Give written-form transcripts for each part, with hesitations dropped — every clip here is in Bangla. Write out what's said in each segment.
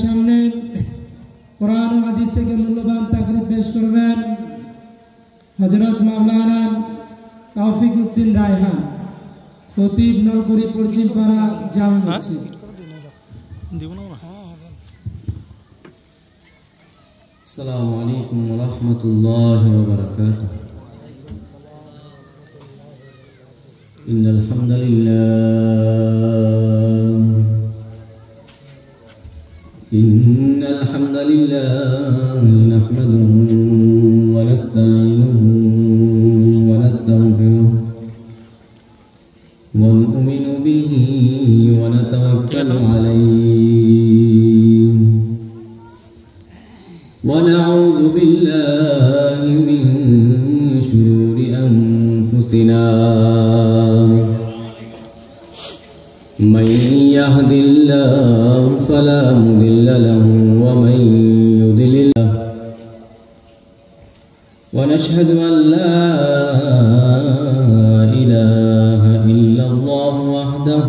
সামনে কোরআন ও হাদিস থেকে মূল্যবান তাকরির পেশ করবেন হযরত মাওলানা তৌফিক উদ্দিন রায়হান, খতিব, নলকুড়ি পশ্চিমপাড়া জামে মসজিদ। আসসালামু আলাইকুম ওয়া রাহমাতুল্লাহি ওয়া বারাকাতুহু। ইন্নাল হামদালিল্লাহ নাহমাদুহু ওয়া নাস্তাঈনুহু ওয়া নাস্তাগফিরুহু ওয়া নু'মিnu বিহি ওয়া নাতাওয়াক্কালু আলাইহি ওয়া না'উযু বিল্লাহি মিন শুরুরি আনফুসিনা من يهد الله فلا مضل له ومن يضلل ونشهد أن لا إله إلا الله وحده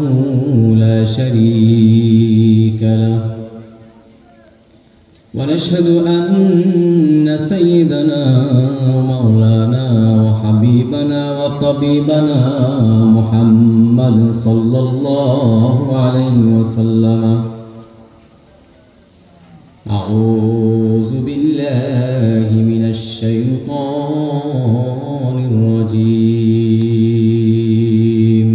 لا شريك له ونشهد أن سيدنا ومولانا وحبيبنا وطبيبنا محمد صلى الله عليه وسلم أعوذ بالله من الشيطان الرجيم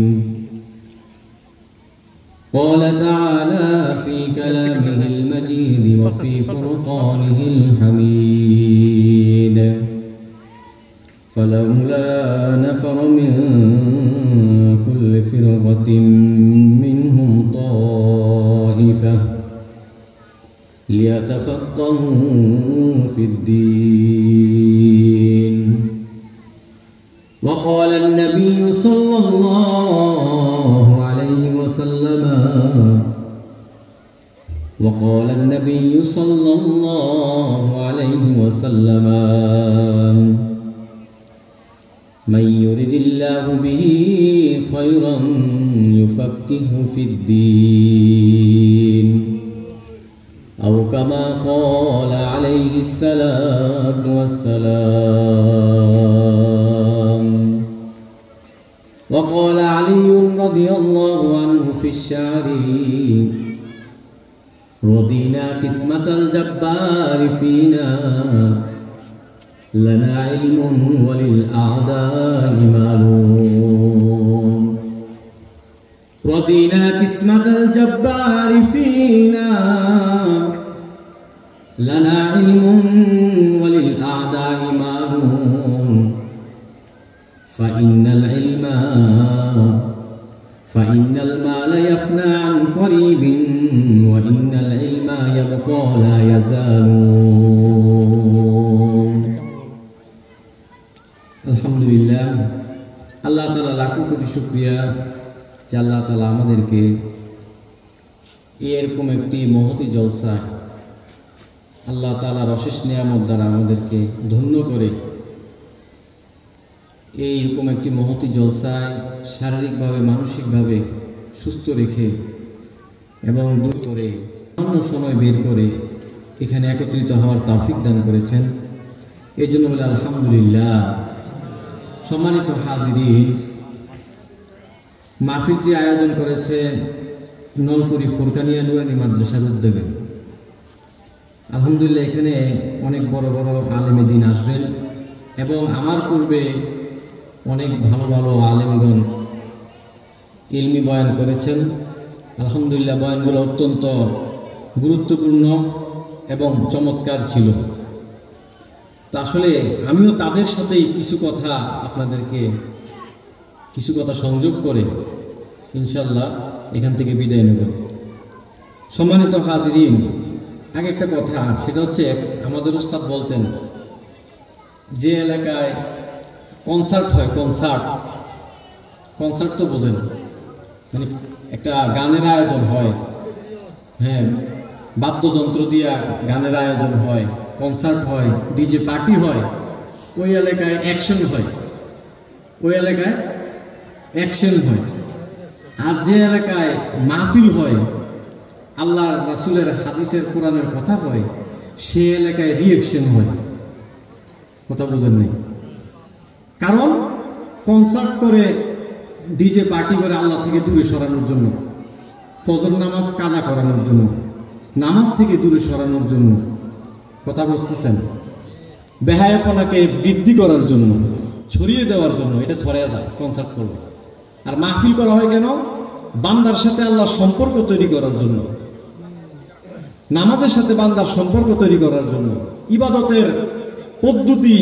قال تعالى في كلامه المجيد وفي فرقانه الحميد فلولا نفر من كل فرقة منهم طائفة ليتفقهوا في الدين وقال النبي صلى الله عليه وسلم وقال النبي صلى الله عليه وسلم من يرد الله به خيرا يفقهه في الدين أو كما قال عليه الصلاة والسلام وقال علي رضي الله عنه في الشعر رضينا قسمة الجبار فينا لنا علم وللأعداء معلوم رضينا قسمة الجبار فينا لنا علم وللأعداء معلوم فإن المال يفنى عن قريب وإن العلم يبقى لا يزال আলহামদুলিল্লাহ। আল্লাহ তাআলা লাখো কোটি শুকরিয়া যে আল্লাহ তাআলা আমাদেরকে এরকম একটি মহতি জলসায় আল্লাহ তাআলার অশেষ নিয়ামত দ্বারা আমাদেরকে ধন্য করে এইরকম একটি মহতি জলসায় শারীরিকভাবে মানসিকভাবে সুস্থ রেখে এবং দূর করে অন্য সময় বের করে এখানে একত্রিত হওয়ার তৌফিক দান করেছেন। এই জন্য বলে আলহামদুলিল্লাহ। সম্মানিত হাজিরিন, মাহফিলটি আয়োজন করেছে নলকুড়ি ফুরকানিয়া নুরানি মাদ্রাসার উদ্যোগে। আলহামদুলিল্লাহ, এখানে অনেক বড় বড় আলেম দ্বীন আসবেন এবং আমার পূর্বে অনেক ভালো ভালো আলেমগণ ইলমি বয়ান করেছেন। আলহামদুলিল্লাহ, বয়ানগুলো অত্যন্ত গুরুত্বপূর্ণ এবং চমৎকার ছিল। তা আসলে আমিও তাদের সাথেই কিছু কথা আপনাদেরকে কিছু কথা সংযোগ করে ইনশাল্লাহ এখান থেকে বিদায় নেব। সম্মানিত হাজিরিন, আগে একটা কথা, সেটা হচ্ছে আমাদের উস্তাদ বলতেন যে এলাকায় কনসার্ট হয়, কনসার্ট তো বোঝেন, মানে একটা গানের আয়োজন হয়, হ্যাঁ, বাদ্যযন্ত্র দিয়া গানের আয়োজন হয়, কনসার্ট হয়, ডিজে পার্টি হয়, ওই এলাকায় অ্যাকশন হয়, ওই এলাকায় অ্যাকশন হয়। আর যে এলাকায় মাহফিল হয় আল্লাহ রাসূলের হাদিসের কোরআনের কথা হয়, সে এলাকায় রিয়েকশন হয়। কথা বুঝেন নাই? কারণ কনসার্ট করে, ডিজে পার্টি করে আল্লাহ থেকে দূরে সরানোর জন্য, ফজর নামাজ কাজা করানোর জন্য, নামাজ থেকে দূরে সরানোর জন্য, কথা বুঝতেছেন, বেহায়াপনাকে বৃদ্ধি করার জন্য, ছড়িয়ে দেওয়ার জন্য এটা ছড়িয়ে যায় কনসার্ট করবে। আর মাহফিল করা হয় কেন? বান্দার সাথে আল্লাহর সম্পর্ক তৈরি করার জন্য, নামাজের সাথে বান্দার সম্পর্ক তৈরি করার জন্য, ইবাদতের পদ্ধতি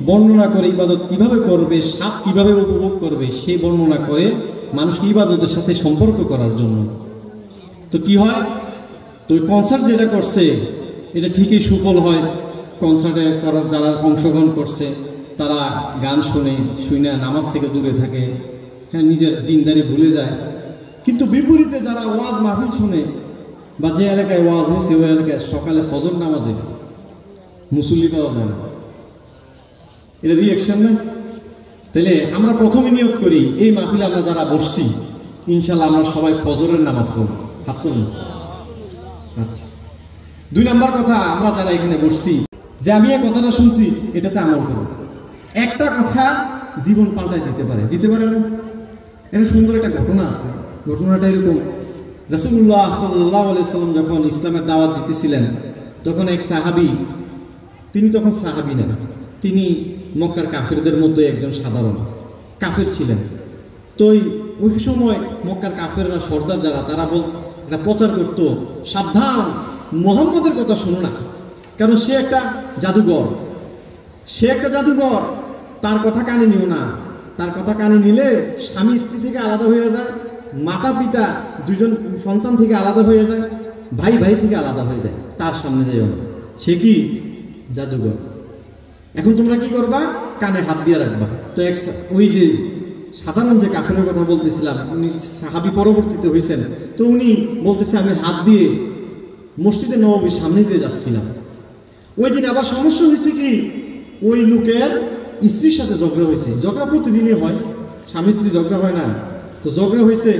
বর্ণনা করে, ইবাদত কিভাবে করবে, স্বাদ কিভাবে উপভোগ করবে সেই বর্ণনা করে মানুষকে ইবাদতের সাথে সম্পর্ক করার জন্য। তো কি হয়? তো কনসার্ট যেটা করছে এটা ঠিকই সুফল হয়। কনসার্টে করার যারা অংশগ্রহণ করছে তারা গান শুনে নামাজ থেকে দূরে থাকে, হ্যাঁ, নিজের দিনদারি ভুলে যায়। কিন্তু বিপরীতে যারা ওয়াজ মাহফিল শুনে বা যে এলাকায় ওয়াজ হয়েছে ওই এলাকায় সকালে ফজর নামাজে মুসল্লি পাওয়া যায় না। এটা রিয়েকশন না? তাহলে আমরা প্রথমে নিয়ত করি, এই মাহফিলে আমরা যারা বসছি ইনশাল্লাহ আমরা সবাই ফজরের নামাজ পড়ব। হাত তুলুন। আচ্ছা, 2 নম্বর কথা, আমরা যারা এখানে বসছি যে আমি এই কথাটা শুনছি এটাতে আমল করব। একটা কথা জীবন পাল্টায় দিতে পারে না? এটা সুন্দর একটা ঘটনা আছে। ঘটনাটা এরকম, রাসূলুল্লাহ সাল্লাল্লাহু আলাইহি সাল্লাম যখন ইসলামের দাওয়াত দিতেছিলেন তখন এক সাহাবী, তিনি তখন সাহাবী না, তিনি মক্কার কাফেরদের মধ্যে একজন সাধারণ কাফের ছিলেন। তো ওই সময় মক্কার কাফেররা, সর্দার যারা, তারা এটা প্রচার করত, সাবধান, মুহাম্মদের কথা শোনো না, কারণ সে একটা জাদুঘর, তার কথা কানে নিও না, তার কথা কানে নিলে স্বামী স্ত্রী থেকে আলাদা হয়ে যায়, মাতা পিতা 2জন সন্তান থেকে আলাদা হয়ে যায়, ভাই থেকে আলাদা হয়ে যায়, তার সামনে যাইও না, সে কি জাদুঘর। এখন তোমরা কি করবা? কানে হাত দিয়ে রাখবা। তো ওই যে সাধারণ যে কাফেরের কথা বলতেছিলাম, উনি সাহাবী পরবর্তীতে হয়েছেন, তো উনি বলতেছে আমি হাত দিয়ে মসজিদে নববীর সামনে দিয়ে যাচ্ছিলাম। ওই দিন আবার সমস্যা হয়েছে কি, ওই লোকের স্ত্রীর সাথে ঝগড়া হয়েছে। ঝগড়া প্রতিদিনই হয়, স্বামী স্ত্রী ঝগড়া হয় না? তো ঝগড়া হয়েছে,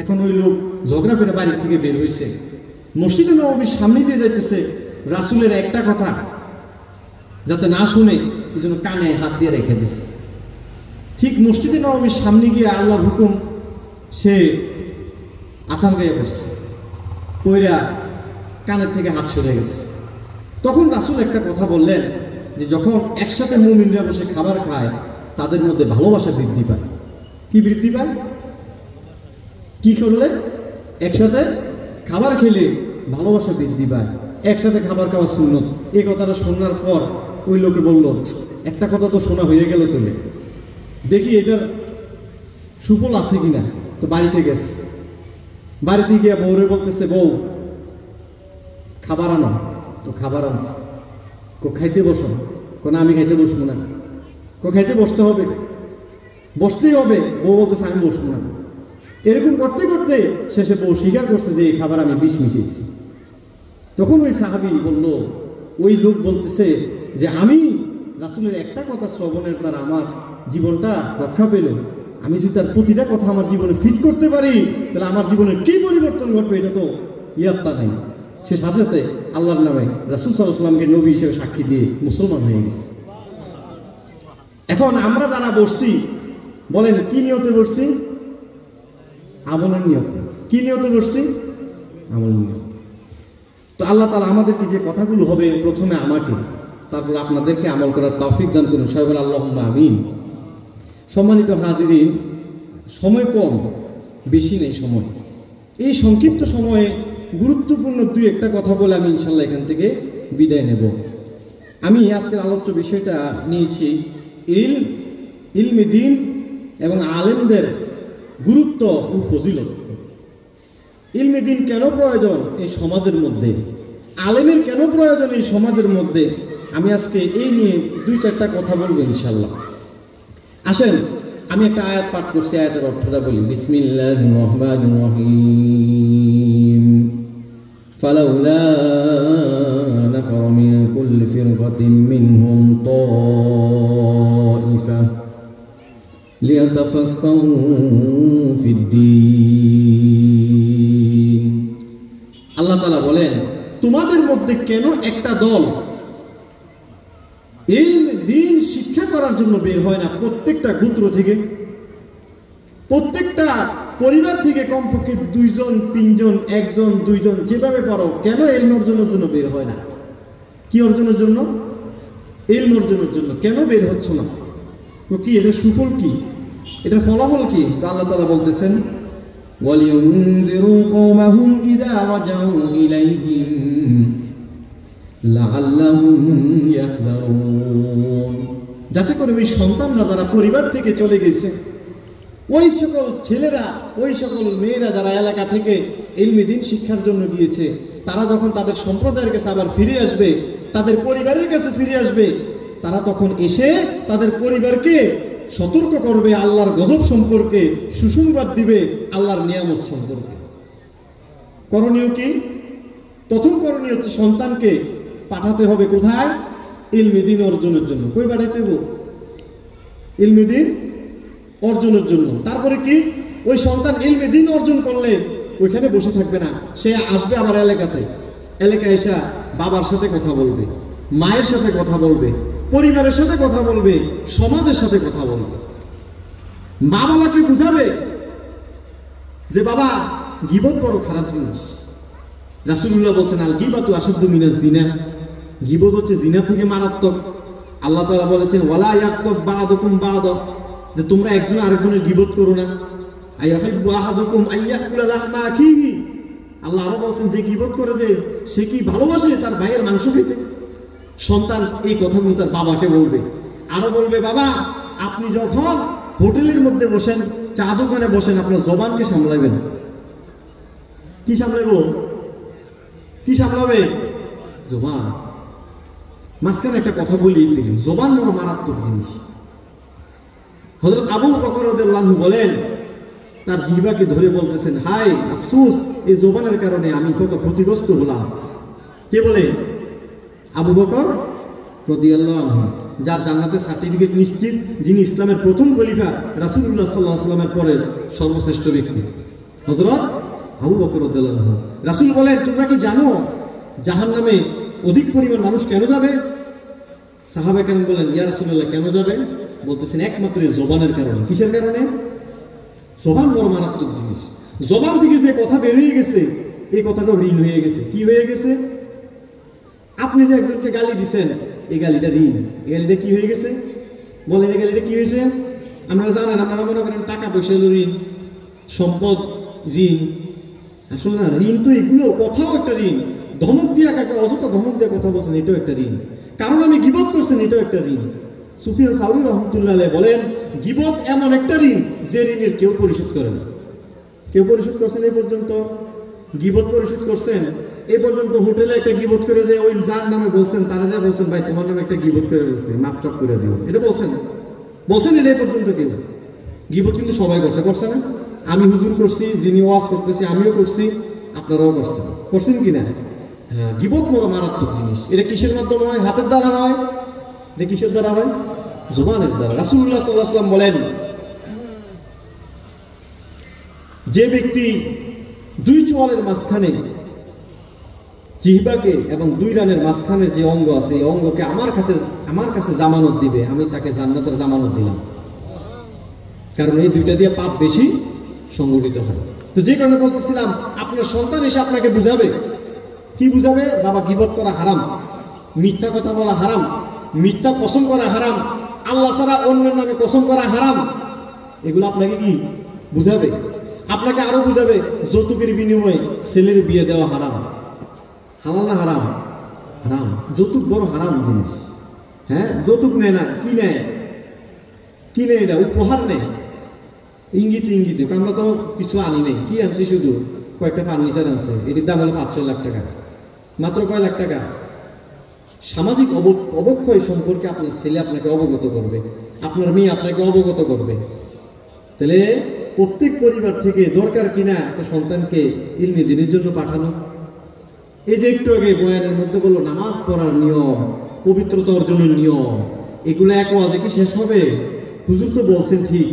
এখন ওই লোক ঝগড়া করে বাড়ি থেকে বের হয়েছে, মসজিদে নববীর সামনে দিয়ে যাইতেছে, রাসূলের একটা কথা যাতে না শুনে এই জন্য কানে হাত দিয়ে রেখে দিছে। ঠিক মসজিদে নববীর সামনে গিয়ে আল্লাহর হুকুম, সে আচার গায়ে পড়ছে, কইরা কানের থেকে হাত সরে গেছে। তখন রাসূল একটা কথা বললেন যে যখন একসাথে মুমিনরা বসে খাবার খায় তাদের মধ্যে ভালোবাসা বৃদ্ধি পায়। কি বৃদ্ধি পায়? কি করলে? একসাথে খাবার খেলে ভালোবাসা বৃদ্ধি পায়, একসাথে খাবার খাওয়া সুন্নত। এই কথাটা শোনার পর ওই লোকে বলল, একটা কথা তো শোনা হয়ে গেল, তোলে দেখি এটার সুফল আছে কিনা। তো বাড়িতে গেছে, বাড়িতে গিয়ে বউরে বলতেছে, বউ খাবার আনো। তো খাবার আনছে। খাইতে বসো। না আমি খাইতে বসবো না। খাইতে বসতে হবে, বসতেই হবে। বউ বলতেছে আমি বসবো না। এরকম করতে করতে শেষে বউ স্বীকার করছে যে এই খাবার আমি বিষ মিশিয়েছি। তখন ওই সাহাবী বলল, ওই লোক বলতেছে যে আমি রাসূলের একটা কথা শ্রবণের দ্বারা আমার জীবনটা রক্ষা পেল, আমি যদি তার প্রতিটা কথা আমার জীবনে ফিট করতে পারি তাহলে আমার জীবনে কি পরিবর্তন ঘটবে এটা তো ইয়াত্তা নাই। সে সাথে আল্লাহর নামে রাসূল সাল্লাল্লাহু আলাইহি ওয়াসাল্লামকে নবী হিসেবে সাক্ষী দিয়ে মুসলমান হয়ে গেছে। এখন আমরা যারা বসছি, বলেন কি নিয়তে বসছি? আমলের নিয়তে। কি নিয়তে বসছি? আমলের নিয়তে। তো আল্লাহ তাআলা আমাদেরকে যে কথাগুলো হবে, প্রথমে আমাকে, তারপর আপনাদেরকে আমল করার তৌফিক দান করুন। সবাই বলে আল্লাহুম্মা আমিন। সম্মানিত হাজিরিন, সময় কম, বেশি নেই সময়। এই সংক্ষিপ্ত সময়ে গুরুত্বপূর্ণ 2-1টা কথা বলে আমি ইনশাল্লাহ এখান থেকে বিদায় নেব। আমি আজকের আলোচ্য বিষয়টা নিয়েছি ইলমে দ্বীন এবং আলেমদের গুরুত্ব ও ফজিলত। ইলমে দ্বীন কেন প্রয়োজন এই সমাজের মধ্যে, আলেমের কেন প্রয়োজন এই সমাজের মধ্যে, আমি আজকে এই নিয়ে 2-4টা কথা বলবো ইনশাল্লাহ। আসেন আমি একটা আয়াত পাঠ করছি, আয়াতের অর্থটা বলি। বিসমিল্লাহির রহমানির রহিম। ফালাউলা নাফারা মিন কুল্লি ফিরকাতিন মিনহুম তাইফা লিয়াতাফাক্কাহু ফিদ্দীন। তাআলা বলেন, তোমাদের মধ্যে কেন একটা দল ইলম দ্বীন শিক্ষা করার জন্য বের হয় না? প্রত্যেকটা গোত্র থেকে, প্রত্যেকটা পরিবার থেকে কমপক্ষে 2 জন 3 জন 1 জন 2 জন যেভাবে পারো, কেন ইলম অর্জনের জন্য বের হয় না? কি অর্জনের জন্য? ইলম অর্জনের জন্য কেন বের হচ্ছ না? তো কি এটা সুফল কি, এটা ফলাফল কি? তো আল্লাহ তাআলা বলতেছেন, ওয়ালিউনজিরু কওমাহুম ইযা রাজাউ ইলাইহিম লাআল্লাহুম ইয়াহযারুন, যাতে করে ওই সন্তানরা যারা পরিবার থেকে চলে গেছে, ওই সকল ছেলেরা, ওই সকল মেয়েরা যারা এলাকা থেকে ইলমি দ্বীন শিক্ষার জন্য গিয়েছে, তারা যখন তাদের সম্প্রদায়ের কাছে আবার ফিরে আসবে, তাদের পরিবারের কাছে ফিরে আসবে, তারা তখন এসে তাদের পরিবারকে সতর্ক করবে আল্লাহর গজব সম্পর্কে, সুসংবাদ দিবে আল্লাহর নিয়ামত সম্পর্কে। করণীয় কি? প্রথম করণীয় হচ্ছে সন্তানকে পাঠাতে হবে কোথায়? ইলমি দ্বীন অর্জনের জন্য। কই পাঠাইতে হবে? ইলমি দ্বীন অর্জনের জন্য। তারপরে কি? ওই সন্তান ইলমি দ্বীন অর্জন করলে ওইখানে বসে থাকবে না, সে আসবে আবার এলাকায় এসে বাবার সাথে কথা বলবে, মায়ের সাথে কথা বলবে, পরিবারের সাথে কথা বলবে, সমাজের সাথে কথা বলবে। মা বাবাকে বুঝাবে যে বাবা, গীবত বড় খারাপ জিনিস। রাসূলুল্লাহ বলেছেন, আল গীবাতু আশাদ্দু মিনাজ জিনা, গীবত হচ্ছে জিনা থেকে মারাত্মক। আল্লাহ তাআলা বলেছেন, ওয়ালা ইয়াকতুব বা'দুকুম বা'দা, যে তোমরা একজন আরেকজনের গীবত করো না। আইয়াহিব্বু আহাদুকুম আইয়াকুলা লাহমা আখিহি, আল্লাহ আরো বলেছেন, যে গীবত করে যে সে কি ভালোবাসে তার ভাইয়ের মাংস খেতে। সন্তান এই কথাগুলো তার বাবাকে বলবে, আরো বলবে, বাবা আপনি যখন হোটেলের মধ্যে বসেন, চা দোকানে বসেন, আপনার জবানকে সামলাবেন। কি সামলাবো? কি সামলাবে? জবান। মাঝখানে একটা কথা বলিয়ে ফেলি, জবান বড় মারাত্মক জিনিস। হযরত আবু বকর রাদিয়াল্লাহু আনহু বলেন, তার জিহ্বাকে ধরে বলতেছেন, হায় আফসোস, এই জবানের কারণে আমি কত ক্ষতিগ্রস্ত হলাম। কে বলে? আবু বকর রাদিয়াল্লাহু আনহু, যার জান্নাতের সার্টিফিকেট নিশ্চিত, যিনি ইসলামের প্রথম খলিফা, রাসূলুল্লাহ সাল্লাল্লাহু আলাইহি ওয়াসাল্লামের পরের সর্বশ্রেষ্ঠ ব্যক্তি হযরত আবু বকর রাদিয়াল্লাহু আনহু। রাসূল বলেন, তোমরা কি জানো জাহান্নামে অধিক পরিমাণ মানুষ কেন যাবে? সাহাবায়ে কেরাম বলেন, ইয়া রাসূলুল্লাহ কেন যাবে? বলতেছেন, একমাত্র জবানের কারণে। কিসের কারণে? জবান বড় মারাত্মক জিনিস। জবান থেকে যে কথা বের হয়ে গেছে, এই কথাটা ঋণ হয়ে গেছে। কি হয়ে গেছে? আপনি যে একজনকে গালি দিচ্ছেন, এই গালিটা ঋণ। এই গালিটা কি হয়ে গেছে? বলেন, এই গালিটা কি হয়েছে? আপনারা জানেন, আপনারা মনে করেন টাকা পয়সা হলো ঋণ, সম্পদ ঋণ। আসলে না, ঋণ তো এগুলো, কথাও একটা ঋণ। ধমক দিয়ে কাকে অযথা ধমক দিয়ে কথা বলছেন, এটাও একটা ঋণ। কারণ আমি গীবত করছেন, এটাও একটা ঋণ। সুফিয়ান সাউরি রাহমাতুল্লাহ আলাইহি বলেন, গীবত এমন একটা ঋণ যে ঋণের কেউ পরিশোধ করে না। কেউ পরিশোধ করছেন এই পর্যন্ত? গীবত পরিশোধ করছেন এই পর্যন্ত? হোটেলে একটা গীবত করে যে ওই যার নামে বলছেন, তারা যা বলছেন, ভাই তোমার নামে একটা গীবত করে বলছে, মাফ সব করে দিও, এটা বলছেন? বলছেন এটা এই পর্যন্ত কেউ? গীবত কিন্তু সবাই করছে না? আমি হুজুর করছি, যিনি ওয়াজ করতেছি আমিও করছি, আপনারাও করছেন কিনা? হ্যাঁ, গীবত বড় মারাত্মক জিনিস। এটা কিসের মাধ্যমে হয়? হাতের দ্বারা হয়। এটা কিসের দ্বারা হয়? জবানের দ্বারা। রাসূলুল্লাহ সাল্লাল্লাহু আলাইহি ওয়াসাল্লাম বলেন, যে ব্যক্তি 2 চোয়ালের মাঝখানে জিহ্বাকে এবং 2 রানের মাঝখানে যে অঙ্গ আছে, এই অঙ্গকে আমার কাছে জামানত দিবে, আমি তাকে জান্নাতের জামানত দিলাম। কারণ এই 2টা দিয়ে পাপ বেশি সংগঠিত হয়। তো যে কারণে বলতেছিলাম, আপনার সন্তান এসে আপনাকে বুঝাবে। কি বুঝাবে? বাবা, গীবত করা হারাম, মিথ্যা কথা বলা হারাম, মিথ্যা কসম করা হারাম, আল্লাহ ছাড়া অন্যের নামে কসম করা হারাম। এগুলো আপনাকে কি বুঝাবে? আপনাকে আরো বুঝাবে, যৌতুকের বিনিময়ে ছেলের বিয়ে দেওয়া হারাম। হালাল না হারাম? হারাম। যৌতুক বড় হারাম জিনিস। হ্যাঁ, যৌতুক নেয় না, কি নেয়? এটা উপহার নেয়, ইঙ্গিতে। আমরা তো কিছু আনি নাই, কি আনছি? শুধু কয়েকটা ফার্নিচার আনছে, এটির দাম হলো 5-6 লাখ টাকা। মাত্র কয় লাখ টাকা? সামাজিক অবক্ষয় সম্পর্কে আপনার ছেলে আপনাকে অবগত করবে, আপনার মেয়ে আপনাকে অবগত করবে। তাহলে প্রত্যেক পরিবার থেকে দরকার কিনা একটা সন্তানকে ইলমি দ্বীনের জন্য পাঠানো। এই যে একটু আগে বয়ানের মধ্যে বললো নামাজ পড়ার নিয়ম, পবিত্রতা অর্জনের নিয়ম, এগুলো এক ওয়াজে কি শেষ হবে? হুজুর তো বলছেন ঠিক,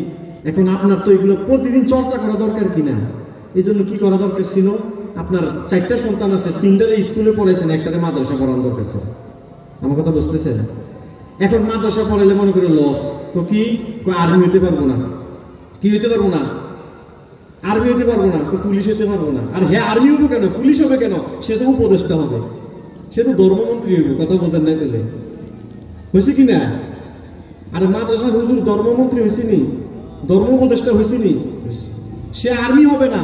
এখন আপনার তো এগুলো প্রতিদিন চর্চা করা দরকার কিনা? এই জন্য কি করা দরকার ছিল? আপনার 4টা সন্তান আছে, 3টারে স্কুলে পড়াইছেন, একটারে মাদ্রাসা পড়ানোর দরকার ছিল। আমার কথা বুঝতেছেন? এখন মাদ্রাসা পড়াইলে মনে করে লস, তো কি আর্মি হইতে পারবো না, কি হইতে পারবো না, আর্মি হইতে পারবো না, পুলিশ হইতে পারবো না। আর হ্যাঁ, আর্মি হবে কেন, পুলিশ হবে কেন, সে তো উপদেষ্টা হবে, সে তো ধর্মমন্ত্রী হইব। কথা বোঝেন নাই তাহলে? হয়েছে কি না? আর মাদ্রাসার হুজুর ধর্মমন্ত্রী হয়েছে নি, ধর্ম উপদেষ্টা হয়েছে নি? সে আর্মি হবে না,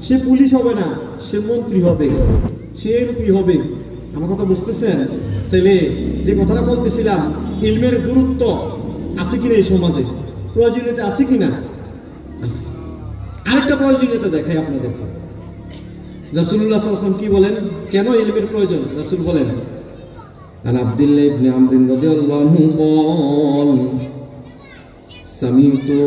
সে পুলিশ হবে না, সে মন্ত্রী হবে, সে এমপি হবে। আমার কথা বুঝতেছেন? তাহলে যে কথাটা বলতেছিলাম, ইলমের গুরুত্ব আছে কিনা এই সমাজে, প্রয়োজনীয়তা আছে কিনা? আছে। আরেকটা প্রয়োজনীয়তা দেখাই আপনাদের। রাসূলুল্লাহ সাল্লাল্লাহু আলাইহি ওয়াসাল্লাম কি বলেন, কেন ইলমের প্রয়োজন? রাসূল বলেন, আন আব্দুল্লাহ ইবনে আমর রাদিয়াল্লাহু আনহু قال সামি'তু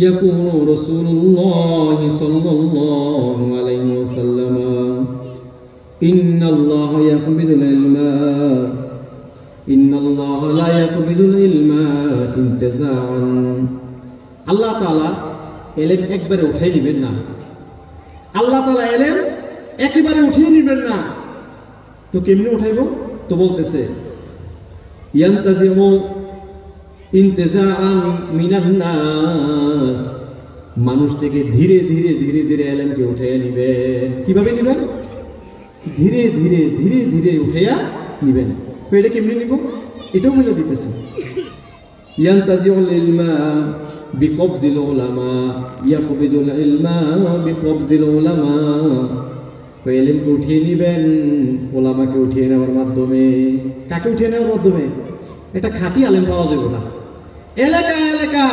ইয়াকুলু রাসূলুল্লাহ সাল্লাল্লাহু আলাইহি ওয়াসাল্লাম ইন্নাল্লাহা ইয়াকবিদুল ইলমা ইন্নাল্লাহা লা ইয়াকবিদুল ইলমা ইনতিজাআন। আল্লাহ তাআলা ইলম একবারে উঠাই দিবেন না, আল্লাহ তাআলা ইলম একেবারে উঠিয়ে নিবেন না। তো কেমনে উঠাইবো? তো বলতেছে ইয়ান্তাজিমু ইনতিজাআন মিনান নাস, মানুষ থেকে ধীরে ধীরে ধীরে ধীরে ইলমকে উঠাইয়া নিবেন। কিভাবে নিবেন? ধীরে ধীরে ধীরে ধীরে উঠাইয়া নিবেন। তো এটা কেমনে নিব? এটাও বলে দিতেছে, ইয়ান্তাজিউল ইলমা বিকবজিল উলামা ইয়াকবিজুল ইলমা বিকবজিল উলামা। তো ইলমকে উঠিয়ে নিবেন ওলামাকে উঠিয়ে নেওয়ার মাধ্যমে। কাকে উঠিয়ে নেওয়ার মাধ্যমে? একটা খাঁটি আলেম পাওয়া যাবে না, এলাকা এলাকা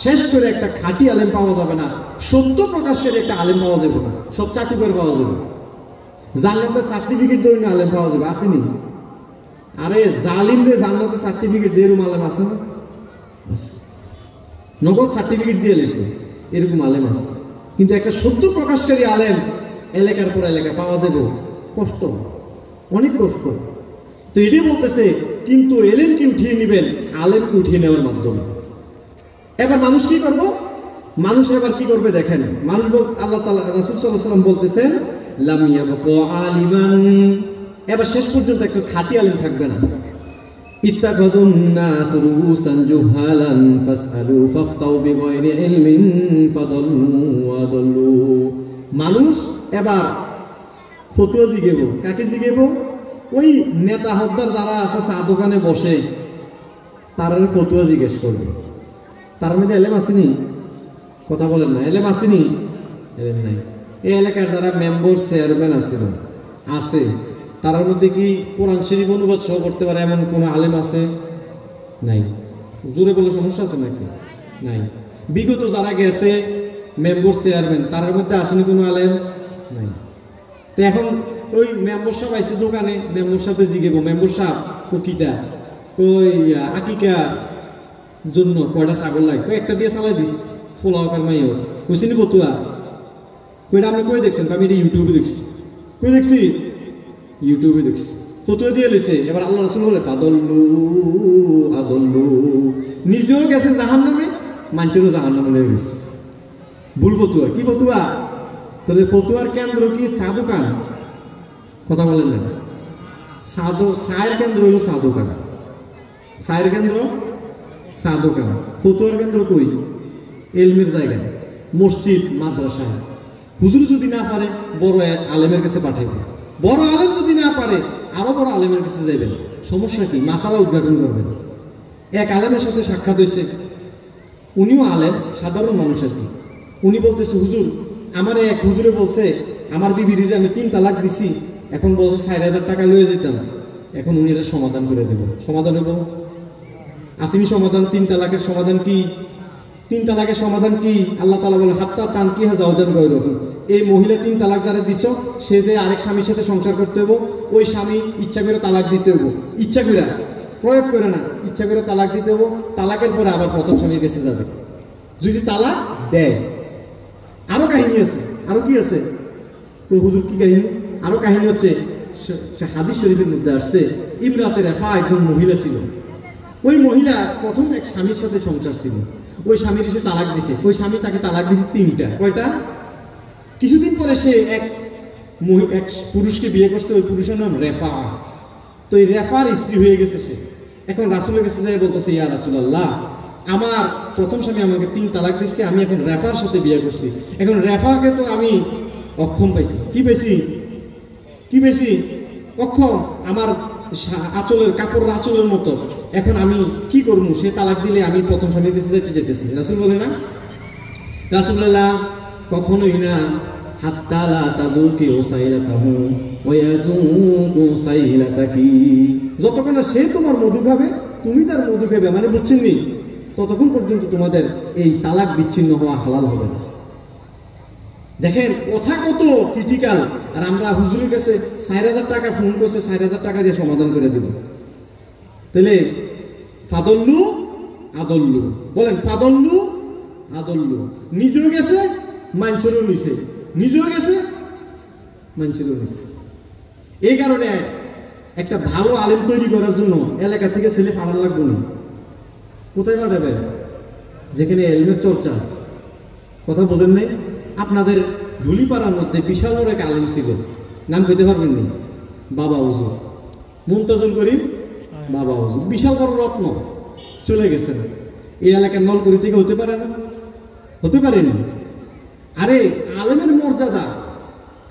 শেষ করে একটা খাঁটি আলেম পাওয়া যাবে না, সত্য প্রকাশকারী একটা আলেম পাওয়া যাবে না, সব চাটুকার পাওয়া যাবে। জান্নাতের সার্টিফিকেট ধরে না আলেম পাওয়া যাবে, আসেনি? আরে জালিম রে জান্নাতের সার্টিফিকেট দিয়ে এরকম আলেম আছে না? নগদ সার্টিফিকেট দিয়ে এলেছে, এরকম আলেম আছে। কিন্তু একটা সত্য প্রকাশকারী আলেম এলাকার পর এলাকা পাওয়া যাবে, কষ্ট, অনেক কষ্ট। তো এটাই বলতেছে, কিন্তু এলেমকে উঠিয়ে নিবেন আলেমকে উঠিয়ে নেওয়ার মাধ্যমে। এবার মানুষ কি করবো? মানুষ এবার কি করবে দেখেন, মানুষ আল্লাহ তাআলা রাসূল সাল্লাল্লাহু আলাইহি ওয়াসাল্লাম বলতেছেন লাম ইয়াবকা আলিমান, এবার শেষ পর্যন্ত একটা খাঁটি আলেম থাকবে না। ইত্তাখাযুন নাস রুউসান জুহালান ফাসআলু ফাফতাউ বিগাইরি ইলমিন ফাদাল্লু ওয়া দাল্লু। মানুষ এবার ফতোয়া জিগেব। কাকে জিগেব? ওই নেতা হদ্দার যারা আছে চা দোকানে বসে, তারা ফতোয়া জিজ্ঞেস করবে। তার মধ্যে এলেম আসেনি? কথা বলেন না, এলেম আসেনি? এলেম নাই। এই এলাকার যারা মেম্বার চেয়ারম্যান আছে, তার মধ্যে কি কোরআন শরীফ অনুবাদ সহ করতে পারে এমন কোন আলেম আছে? নাই। জোরে বলে সমস্যা আছে নাকি? নাই। বিগত যারা গেছে মেম্বার চেয়ারম্যান, তার মধ্যে আসেনি কোনো আলেম? নাই। তো এখন ওই মেম্বার সাহেব আইসে দোকানে, মেম্বার সাহেবের জিগেব, মেম্বার সাহেব কিটা কই আকিকা জন্য কয়টা ছাগল লাগে? একটা দিয়ে চালাই দিস, ফোলাওয়ার মাইও কইছিনি বতুয়া কইটা আপনি কই দেখছেন? আমি এটা ইউটিউবে দেখছি। কই দেখছি? ইউটিউবে দেখছি। ফতুয়া দিয়ে লেছে। এবার আল্লাহ রাসূল বলে ফাদল্লু আদল্লু, নিজেও গেছে জাহান্নামে, মানুষেরও জাহান্নামে লেগে গেছে। ভুল ফতুয়া। কি ফতুয়া? তাহলে ফতুয়ার কেন্দ্র কি? চা দোকান? কথা বলেন না। চায়ের কেন্দ্র হলো চা দোকান, চায়ের কেন্দ্র চা দোকান। ফতুয়ার কেন্দ্র কই? এলমের জায়গায়, মসজিদ, মাদ্রাসায়। হুজুর যদি না পারে বড় আলেমের কাছে পাঠাইবে, বড় আলেম যদি না পারে আরো বড় আলেমের কাছে যাইবেন। সমস্যা কি? মাসালা উদ্ঘাটন করবেন। এক আলেমের সাথে সাক্ষাৎ হয়েছে, উনিও আলেম, সাধারণ মানুষ আর কি। উনি বলতেছে হুজুর, আমার এক হুজুরে বলছে আমার বিবির যে আমি 3 তালাক দিছি, এখন বলছে 4000 টাকা লয়ে যেতাম, এখন উনি এটা সমাধান করে দেব। সমাধান হইব? আসেনি সমাধান? 3 তালাকের সমাধান কি? 3 তালাকের সমাধান কি? আল্লাহ তাআলা বলে হাত্তা তানকিহা যাওজান গায়রহু। এই মহিলা 3 তালাক যারা দিছ, সে যে আরেক স্বামীর সাথে সংসার করতে হইব, ওই স্বামী ইচ্ছা করে তালাক দিতে হইব, ইচ্ছা করে, প্রয়োগ করে না, ইচ্ছা করে তালাক দিতে হইব। তালাকের পরে আবার প্রথম স্বামীর কাছে যাবে যদি তালাক দেয়। আরো কাহিনী আছে। আরো কি আছে? তো হুজুর কি কাহিনী? আরো কাহিনী হচ্ছে, হাদিস শরীফের মধ্যে আসছে, ইমরাতের একজন মহিলা ছিল। ওই মহিলা প্রথম এক স্বামীর সাথে সংসার ছিল, ওই স্বামীর এসে তালাক দিছে। ওই স্বামী তাকে তালাক দিছে 3টা। কয়টা? কিছুদিন পরে সে এক এক পুরুষকে বিয়ে করছে, ওই পুরুষের নাম রেফা। তো এই রেফার স্ত্রী হয়ে গেছে সে। এখন রাসূলের কাছে যাই বলতেছে, ইয়া রাসূলুল্লাহ, আমার প্রথম স্বামী আমাকে 3 তালাক দিচ্ছে, আমি এখন রেফার সাথে বিয়ে করছি। এখন রেফাকে তো আমি অক্ষম পাইছি। কি পাইছি? অক্ষম। আমার আঁচলের কাপড়ের আঁচলের মতো। এখন আমি কি করবো? সে তালাক দিলে আমি প্রথম স্বামীর কাছে যেতেছি। রাসূল বলে না, রাসূলুল্লাহ কখনোই না, হাত্তা লা তাযুকি উসাইলাতাহু ওয়া ইয়াযুকু সাইলাতাকি, যতক্ষণ না সে তোমার মধু খাবে, তুমি তার মধু খাবে, মানে বুঝছেন নি, ততক্ষণ পর্যন্ত তোমাদের এই তালাক বিচ্ছিন্ন হওয়া হালাল হবে না। দেখেন কথা কত ক্রিটিক্যাল। আর আমরা হুজুরের কাছে 4000 টাকা ফোন করছে, 4000 টাকা দিয়ে সমাধান করে দিব। তাহলে ফাদল্লু আদল্লু, বলেন ফাদল্লু আদল্লু। নিজেও গেছে, মানুষেরও নিছে, নিজেও গেছে, মানুষেরও নিছে। এই কারণে একটা ভালো আলেম তৈরি করার জন্য এলাকা থেকে ছেলে পাঠানো লাগবে না। কোথায় পাঠাবেন? যেখানে এলমের চর্চা আছে। কথা বোঝেন নাই? আপনাদের ধুলিপাড়ার মধ্যে বিশাল বড় এক আলেম ছিল, নাম কইতে পারবেন নি? বাবা হুজুর, মুনতাজুল করিম বাবা হুজুর, বিশাল বড় রত্ন, চলে গেছেন। এই এলাকার নলকুড়ি থেকে হতে পারে না? হতে পারেনি। আরে আলেমের মর্যাদা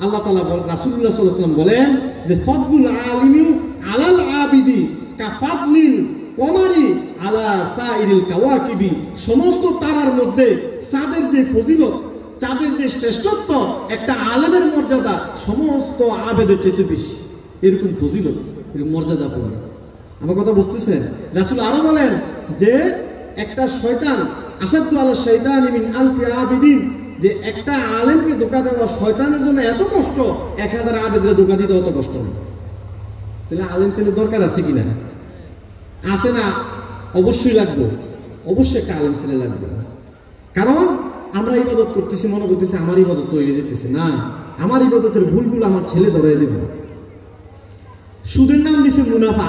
আল্লাহ তাআলা, রাসূলুল্লাহ সাল্লাল্লাহু আলাইহি ওয়াসাল্লাম বলেন যে ফাদলুল আলিমি আলাল আবিদি কা ফাদলিল কমারি আলা সাইরিল কাওয়াকিবি, সমস্ত তারার মধ্যে চাঁদের যে ফজিলত, চাঁদের যে শ্রেষ্ঠত্ব, একটা আলেমের মর্যাদা সমস্ত আবেদের চেয়ে বেশি। এরকম ফজিলত, এরকম মর্যাদাপূর্ণ। আমার কথা বুঝতেছেন? রাসূল আরো বলেন যে একটা শয়তান আসাদু আলা শাইতানি মিন আলফি আবিদিন, যে একটা আলেমকে ধোঁকা দেওয়া শয়তানের জন্য এত কষ্ট, 1000 আবেদরে ধোঁকা দিতে অত কষ্ট নেই। তাহলে আলেম ছেলে দরকার আছে কিনা? আছে না? অবশ্যই লাগবে, অবশ্যই একটা আলেম ছেলে লাগবে। কারণ আমরা ইবাদত করতেছি, মনে করতেছি আমার ইবাদত হয়ে যেতেছে না, আমার ইবাদতের ভুলগুলো আমার ছেলে ধরাই দেবে। সুদের নাম দিছে মুনাফা।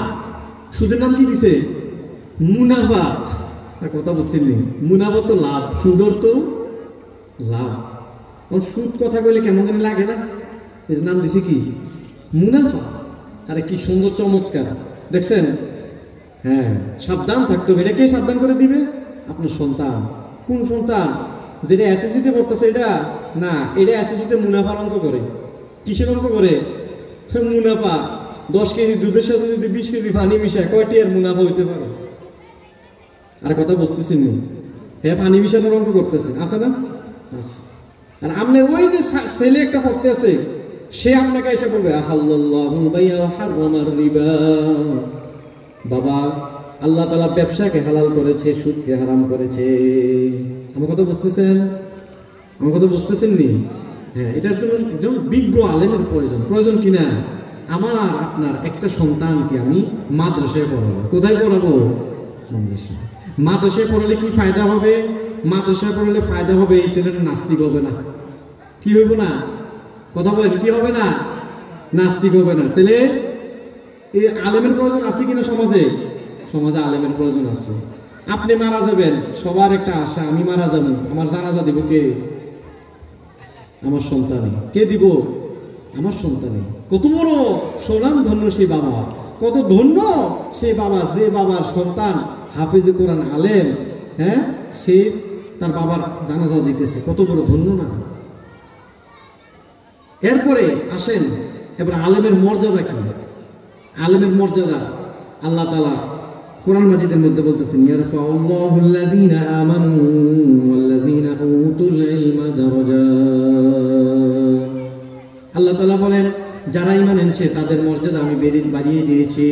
সুদের নাম কি দিছে? মুনাফা। আর কথা বলছেন নি, মুনাফা তো লাভ, সুদর তো লাভ। সুদ কথা কইলে কেমন যেন লাগে না? এর নাম দিছে কি? মুনাফা। আরে কি সুন্দর, চমৎকার, দেখছেন? হ্যাঁ, সাবধান থাকতে হবে। এটা কে সাবধান করে দিবে? আপনার সন্তান। কোন সন্তান? যেটা এসএসসিতে পড়তেছে এটা না, এটা এসএসসিতে মুনাফার অঙ্ক করে। কিসের অঙ্ক করে? মুনাফা। 10 কেজি দুধের সাথে যদি 20 কেজি পানি মিশায়, কয়টি আর মুনাফা হইতে পারে? আর কথা বুঝতেছেন না? হ্যাঁ, পানি মিশানোর অঙ্ক করতেছে, আছে না? আছে। আর আপনার ওই যে ছেলে একটা পড়তে আছে, সে আপনাকে এসে বলবে আহাল্লাল্লাহু বাইয়া ওয়া হারামার রিবা। বাবা, আল্লাহ তাআলা ব্যবসাকে হালাল করেছে, সুদকে হারাম করেছে। আমার কথা বুঝতেছেন? আমার কথা বুঝতেছেন নি? হ্যাঁ, এটার জন্য বিজ্ঞ আলেমের প্রয়োজন কিনা? আমার আপনার একটা সন্তানকে আমি মাদ্রাসায় পড়াবো। কোথায় পড়াবো? মাদ্রাসায়। মাদ্রাসায় পড়ালে কি ফায়দা হবে? মাদ্রাসায় পড়ালে ফায়দা হবে, এই ছেলেটা নাস্তিক হবে না। কি হইব না? কথা বলেন, কি হবে না? নাস্তিক হবে না। তাহলে এই আলেমের প্রয়োজন আছে কিনা সমাজে? সমাজে আলেমের প্রয়োজন আছে। আপনি মারা যাবেন, সবার একটা আশা, আমি মারা যাবো, আমার জানাজা দিব কে? আমার সন্তানে। কে দিব? আমার সন্তানে। কত বড় সোনাম ধন্য সেই বাবা, কত ধন্য সেই বাবা, যে বাবার সন্তান হাফেজে কোরআন আলেম, হ্যাঁ, সে তার বাবার জানাজা দিতেছে। কত বড় ধন্য না? এরপরে আসেন এবার আলেমের মর্যাদা কি? আলেমের মর্যাদা আল্লাহ তাআলা কোরআন মাজিদের মধ্যে বলতেছেন, ইয়ারফাউল্লাহুল্লাযীনা আমানু ওয়াল্লাযীনা উতুল ইলমা দারাজাত। আল্লাহ তাআলা বলেন, যারা ঈমান এনেছে তাদের মর্যাদা আমি বাড়িয়ে দিয়েছি,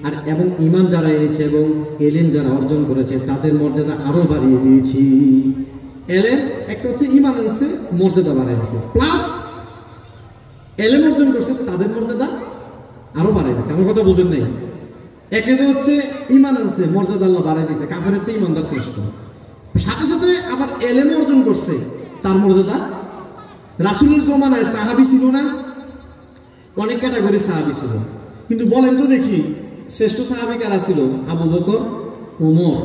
আর এবং ঈমান যারা এনেছে এবং এলেম যারা অর্জন করেছে তাদের মর্যাদা আরো বাড়িয়ে দিয়েছি। এলেম একটা হচ্ছে ঈমান আনছে, মর্যাদা বাড়িয়ে দিয়েছে, প্লাস এলেম অর্জন করছে তাদের মর্যাদা আরো বাড়াই দিচ্ছে। আমার কথা বুঝেন নাই? একে হচ্ছে ঈমান আনছে, মর্যাদা আল্লাহ বাড়াই দিয়েছে, কাফেরের তো ঈমানদার শ্রেষ্ঠ। সাথে সাথে আবার এলেম অর্জন করছে, তার মর্যাদা। রাসূলের জমানায় সাহাবী ছিল না? অনেক ক্যাটাগরি সাহাবী ছিল, কিন্তু বলেন তো দেখি শ্রেষ্ঠ সাহাবী কারা ছিল? আবু বকর, ওমর,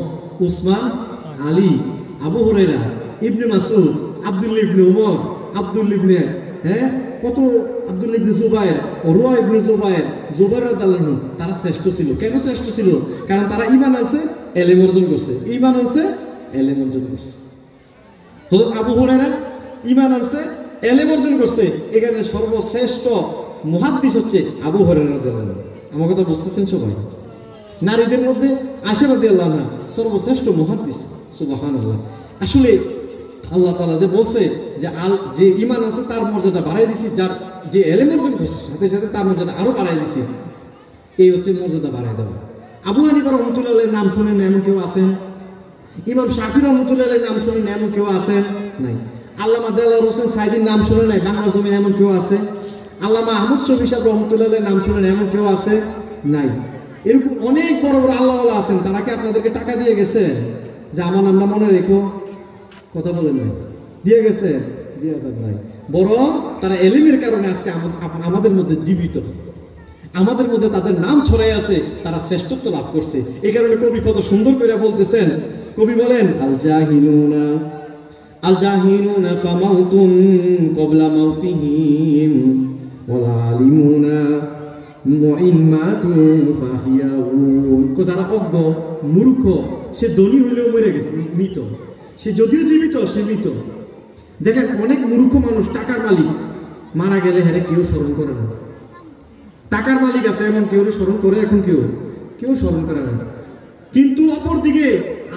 উসমান, আলী, আবু হুরায়রা, ইবনে মাসউদ, আব্দুল্লাহ ইবনে ওমর, আব্দুল্লাহ ইবনে, হ্যাঁ, কত আব্দুল্লাহ ইবনে জুবায়ের, উরওয়া ইবনে জুবায়ের, জুবায়ের রাদিয়াল্লাহু আনহু, তারা শ্রেষ্ঠ ছিল। কেন শ্রেষ্ঠ ছিল? কারণ তারা ঈমান আনছে, ইলম অর্জন করছে। ঈমান আনছে, ইলম অর্জন করছে। হযরত আবু হুরায়রা ঈমান আনছে, ইলম অর্জন করছে। এখানে সর্বশ্রেষ্ঠ মুহাদ্দিস হচ্ছে আবু হুরায়রা রাদিয়াল্লাহু আনহু। আমার কথা বুঝতেছেন সবাই? নারীদের মধ্যে আয়েশা রাদিয়াল্লাহু আনহা সর্বশ্রেষ্ঠ মুহাদ্দিস। সুবহানাল্লাহ। আসলে আল্লাহ তাআলা যে বলছে যে ঈমান আছে তার মর্যাদা বাড়াই দিছি, যার যে ইলম অর্জন করছে সাথে সাথে তার মর্যাদা আরো বাড়াই দিছি। এই হচ্ছে মর্যাদা বাড়াই দেওয়া। আবু হানিফা রাহমাতুল্লাহ আলাইহির নাম শুনেন এমন কেউ আছেন? ইমাম শাফি রাহমাতুল্লাহ আলাইহির নাম শুনেন এমন কেউ আছেন? নাই। আল্লামা দেলাওয়ার হোসেন সাইদির নাম শুনেন নাই বাংলা জমিন এমন কেউ আছে? আল্লামা আহমদ শফী সাহেব রাহমাতুল্লাহ আলাইহির নাম শুনেন এমন কেউ আছে? নাই। এরকম অনেক বড় বড় আল্লাহওয়ালা আছেন, তারা কি আপনাদেরকে টাকা দিয়ে গেছে যে আমার নামটা মনে রেখো? কথা বলেন নাই, দিয়ে গেছে? দিয়ে নাই। বরং তারা এলিমের কারণে আজকে আমাদের মধ্যে জীবিত, আমাদের মধ্যে তাদের নাম ছড়াই আছে, তারা শ্রেষ্ঠত্ব লাভ করছে। এই কারণে কবি কত সুন্দর করে বলতেছেন। কবি বলেন আল জাহিনুনা ফামাউতুন ক্বাবলা মাউতিহিম ওয়াল আলিমুনা যারা অজ্ঞ মূর্খ, সে ধনী হইলেও মরে গেছে, মৃত। সে যদিও জীবিত, সে মৃত। দেখেন অনেক মূর্খ মানুষ, টাকার মালিক, মারা গেলে হ্যাঁ কেউ স্মরণ করে না। টাকার মালিক আছে এমন কেউ স্মরণ করে? এখন কেউ স্মরণ করে না। কিন্তু অপরদিকে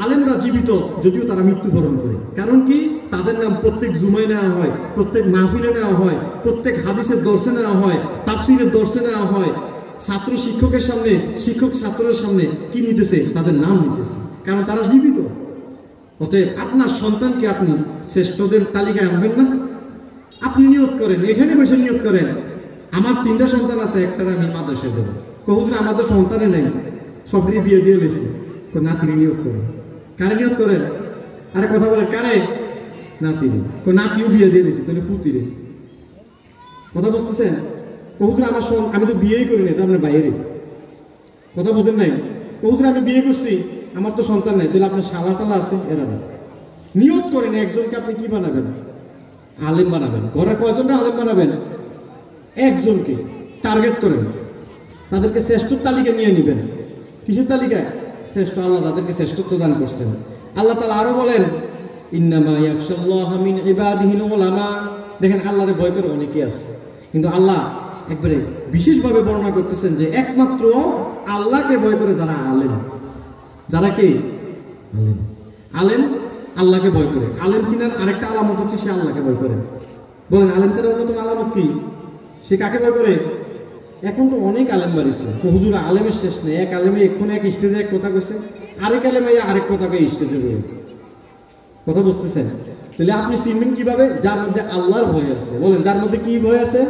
আলেমরা জীবিত, যদিও তারা মৃত্যুবরণ করে। কারণ কি? তাদের নাম প্রত্যেক জুমায় নেওয়া হয়, প্রত্যেক মাহফিলে নেওয়া হয়, প্রত্যেক হাদিসের দর্শে নেওয়া হয়, তাফসিরের দর্শে নেওয়া হয়। ছাত্র শিক্ষকের সামনে, শিক্ষক ছাত্রের সামনে কি নিতেছে? তাদের নাম নিতেছে, কারণ তারা জীবিত। অতএব আপনার সন্তানকে আপনি শ্রেষ্ঠদের তালিকায় আনবেন না? আপনি নিয়ত করেন, এখানে বসে নিয়ত করেন আমার 3টা সন্তান আছে, একটার আমি মাদ্রাসায় দেবো। কখন আমাদের সন্তানে নেই, সবরি বিয়ে দিয়ে লেছি, নাতিরে নিয়ত করেন। কারে নিয়ত করেন? আরে কথা বলেন, কারে? নাতিরে। নাতিও বিয়ে দিয়ে লেছি, তাহলে পুতিরে। কথা বুঝতেছেন? কহুতুর আমার আমি তো বিয়েই করি নাই, তো আপনার বাইরে। কথা বুঝেন নাই? কহুতুর আমি বিয়ে করছি, আমার তো সন্তান নাই, তাহলে আপনার শালা টালা আছে, এরা না। নিয়ত করেন একজনকে আপনি কি বানাবেন? আলেম বানাবেন। ঘরের কয়জনকে আলেম বানাবেন? একজনকে টার্গেট করেন, তাদেরকে শ্রেষ্ঠ তালিকা নিয়ে নেবেন। কিসের তালিকায়? শ্রেষ্ঠ। আল্লাহ তাদেরকে শ্রেষ্ঠত্ব দান করছেন। আল্লাহ তাআলা আরো বলেন ইন্নামা ইয়াখশাল্লাহা মিন ইবাদিহিল উলামা। দেখেন আল্লাহরে ভয় করে অনেকেই আছে, কিন্তু আল্লাহ একবারে বিশেষভাবে বর্ণনা করতেছেন যে একমাত্র আল্লাহকে ভয় করে যারা আলেম। যারা কি আলেম? আলেম আল্লাহকে ভয় করে। আলেম চিনার আরেকটা আলামত হচ্ছে সে আল্লাহকে ভয় করে। বলেন আলেম চিনার অন্যতম আলামত কি? সে কাকে ভয় করে? এখন তো অনেক আলেম বাড়িছে, হুজুর আলেমের শেষ নেই। এক আলেমে এক্ষুনি এক স্টেজে এক কথা কইছে, আরেক আলেমে আরেক কথাকে স্টেজে রয়ে। কথা বুঝতেছেন? তাহলে আপনি চিনবেন কিভাবে? যার মধ্যে আল্লাহর ভয় আছে। বলেন যার মধ্যে কি ভয় আছে?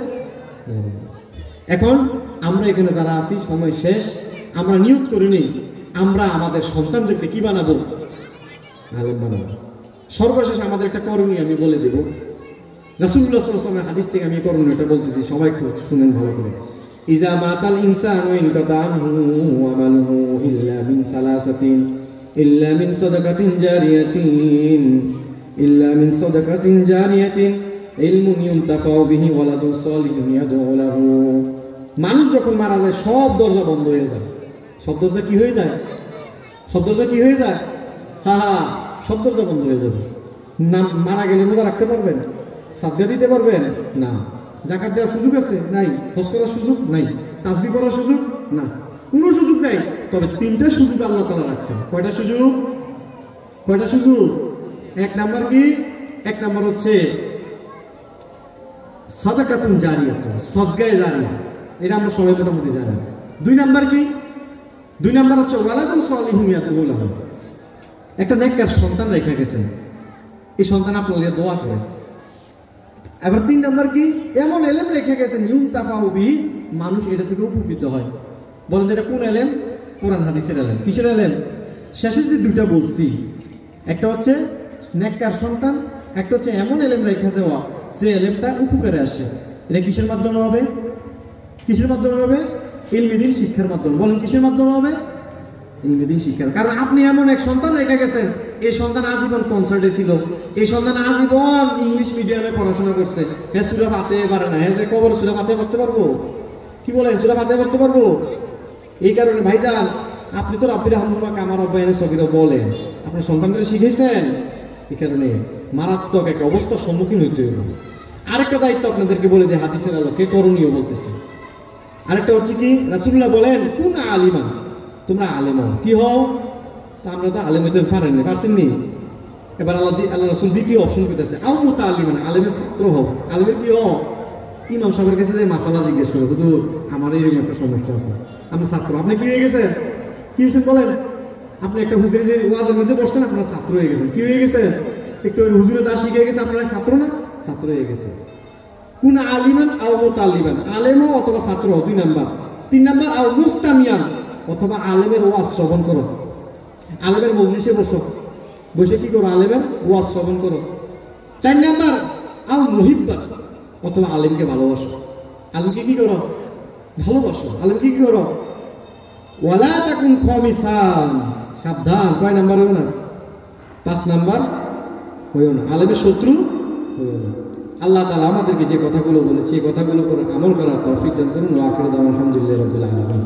এখন আমরা এখানে যারা আছি, সময় শেষ, আমরা নিয়ত করে নিই আমরা আমাদের সন্তানদেরকে কি বানাবো? আলেম বানাবো। সর্বশেষ আমাদের একটা করণীয় আমি বলে দেব। রাসূলুল্লাহ সাল্লাল্লাহু আলাইহি ওয়াসাল্লামের হাদিস থেকে আমি করণীয়টা বলতেছি, সবাই খুব শুনেন ভালো করে। ইজা মাতাল ইনসানু ইনকাতা আনহু আমালুহু ইল্লা মিন সালাসাতিন ইল্লা মিন সাদাকাতিন জারিয়াতিন ইলমুন ইউনতাফাউ বিহি ওয়ালাদুন সালিহুন ইয়াদউ লাহু। মানুষ যখন মারা যায় সব দরজা বন্ধ হয়ে যায়। সব দরজা কি হয়ে যায়? সব দরজা কি হয়ে যায়? সব দরজা বন্ধ হয়ে যাবে। মারা গেলে রোজা রাখতে পারবেন? সাদকা দিতে পারবেন? না। যাকাত দেওয়ার সুযোগ আছে? নাই। হজ করার সুযোগ নাই। তাসবিহ করার সুযোগ? না, কোনো সুযোগ নাই। তবে 3টা সুযোগ আল্লাহ তাআলা রাখছেন। কয়টা সুযোগ? কয়টা সুযোগ? এক নাম্বার কি? এক নাম্বার হচ্ছে সাদাকাতুন জারিয়াতুন, সদকায়ে জারিয়া। এটা আমরা সবাই মোটামুটি জানি। 2 নাম্বার কি? 2 নাম্বার হচ্ছে ওয়ালাদুন সালিহুন ইয়াদউ লাহু। একটা নেককার সন্তান রেখে গেছেন, এই সন্তান আপনার লিয়ে দোয়া করে। এবার 3 নাম্বার কি? এমন এলেম রেখে গেছেন ইউনতাফাউ বিহি, মানুষ এটা থেকে উপকৃত হয়। বলেন এটা কোন এলেম? কোরআন হাদিসের এলেম। কিসের এলেম? শেষে যে 2টা বলছি, একটা হচ্ছে নেককার সন্তান, একটা হচ্ছে এমন এলেম রেখে যাওয়া যে এলেমটা উপকারে আসে। এটা কিসের মাধ্যমে হবে? কিসের মাধ্যমে হবে? ইলমি দ্বীন শিক্ষার মাধ্যমে। বলেন কিসের মাধ্যমে হবে? ইলমি দিন শিক্ষার। কারণ আপনি এমন এক সন্তান রেখে গেছেন, এই সন্তান আজীবন কনসার্টে ছিল, এই সন্তান আজীবন ইংলিশ মিডিয়ামে পড়াশোনা করছে, হ্যাঁ সূরা ফাতিহা পারে না, হ্যাঁ যে কবর সূরা ফাতিহা পড়তে পারবো? কি বলেন, সূরা ফাতিহা পড়তে পারবো? এই কারণে ভাইজান, আপনি তো রাব্বির হামহুমা কামা রাব্বায়ানি সগীরা বলেন, আপনার সন্তানকে শিখেছেন, এই কারণে মারাত্মক এক অবস্থার সম্মুখীন হইতে হবে। আরেকটা দায়িত্ব আপনাদেরকে বলে দেয় হাদিসের আলোকে, করণীয় বলতেছি। আরেকটা হচ্ছে কি, রাসূলুল্লাহ বলেন কুন আলিমান, তোমরা আলেম হও। কি হও? তো আমরা তো আলেম হইতে পারেননি, পারছেননি। এবার আল্লাহ রাসূল দ্বিতীয় অপশন করতেছে, আও মুতাআল্লিমান, আলেমের ছাত্র হও। আলেমের কি হও? ইমাম সাহেবের কাছে যে মাসালা জিজ্ঞেস করে, হুজুর আমার এরকম একটা সমস্যা আছে, আপনি ছাত্র, আপনি কি হয়ে গেছেন? কি হয়েছেন বলেন? আপনি একটা হুজুরে যে ওয়াজের মধ্যে বসছেন, আপনারা ছাত্র হয়ে গেছেন। কি হয়ে গেছেন? একটু হুজুরে যা শিখে গেছে, আপনারা ছাত্র না? ছাত্র হয়ে গেছে। কোন আলিমান আও মুতাআল্লিমান, আলেম হও অথবা ছাত্র হও, 2 নাম্বার। 3 নাম্বার আও মুস্তামিয়ান, অথবা আলেমের ওয়াজ শ্রবণ করো, আলেমের মজলিসে বসো, বসে কি করো? আলেমের ওয়াজ শ্রবণ করো। 4 নাম্বার আও মুহিব্বান, অথবা আলেমকে ভালোবাসো। আলেমকে কি করো? ভালোবাসো। আলেমকে কি করো? ওয়ালা তাকুন খামিসান, সাবধান, কয় নাম্বার হইও না? 5 নাম্বার হইও না, আলেমের শত্রু হইও না। আল্লাহ তাআলা আমাদেরকে যে কথাগুলো বলেছে, এই কথাগুলো করে আমল করার তৌফিক দান করুন। ওয়া আখিরু দাওয়ানা আলহামদুলিল্লাহি রাব্বিল আলামিন।